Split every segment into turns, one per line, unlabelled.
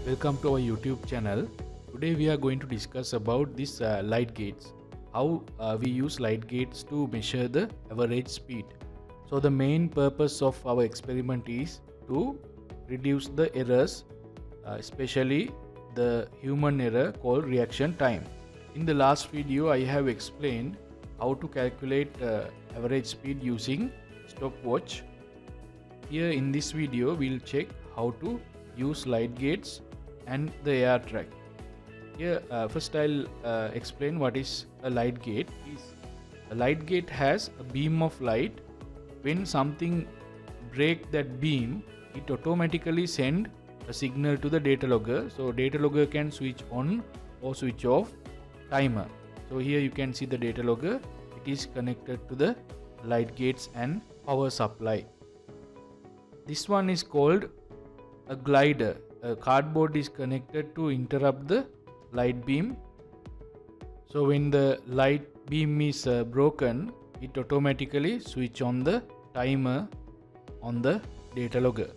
Welcome to our YouTube channel. Today we are going to discuss about this light gates. How we use light gates to measure the average speed. So the main purpose of our experiment is to reduce the errors, especially the human error called reaction time. In the last video I have explained how to calculate average speed using stopwatch. Here in this video we'll check how to use light gates and the AR track. Here first I'll explain what is a light gate. A light gate has a beam of light. When something breaks that beam, it automatically send a signal to the data logger. So data logger can switch on or switch off timer. So here you can see the data logger. It is connected to the light gates and power supply. This one is called a glider. A cardboard is connected to interrupt the light beam. So when the light beam is broken, it automatically switch on the timer on the data logger.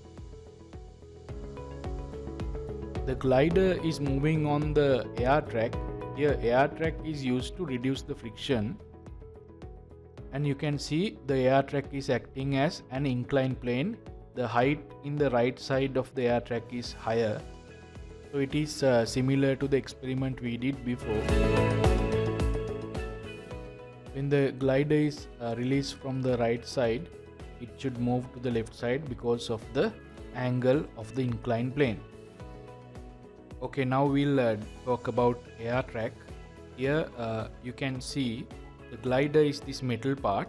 The glider is moving on the AR track. Here AR track is used to reduce the friction, and you can see the AR track is acting as an inclined plane. The height in the right side of the AR track is higher, so it is similar to the experiment we did before. When the glider is released from the right side, it should move to the left side because of the angle of the inclined plane. Okay, now we'll talk about AR track. Here you can see the glider is this metal part.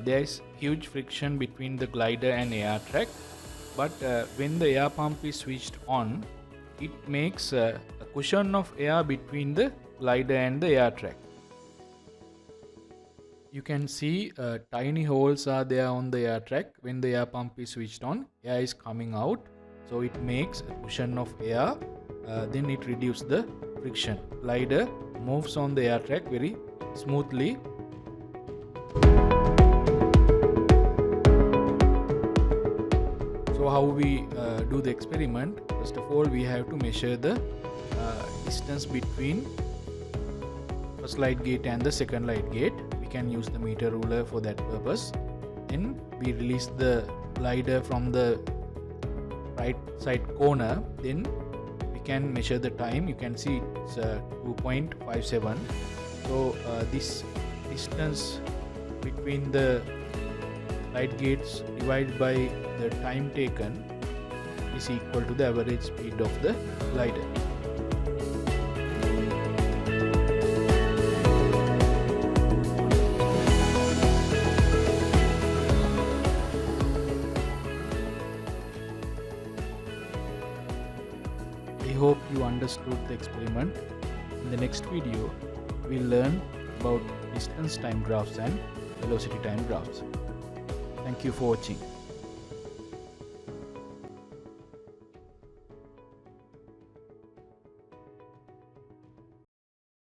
There is huge friction between the glider and AR track, but when the air pump is switched on, it makes a cushion of air between the glider and the AR track. You can see tiny holes are there on the air track. When the air pump is switched on, air is coming out, so it makes a cushion of air. Then it reduces the friction. Glider moves on the air track very smoothly. So how we do the experiment? First of all, we have to measure the distance between first light gate and the second light gate. We can use the meter ruler for that purpose. Then we release the glider from the right side corner. Then we can measure the time. You can see it's 2.57. So this distance between the light gates divided by the time taken is equal to the average speed of the glider. I hope you understood the experiment. In the next video, we'll learn about distance time graphs and velocity time graphs. Thank you for watching.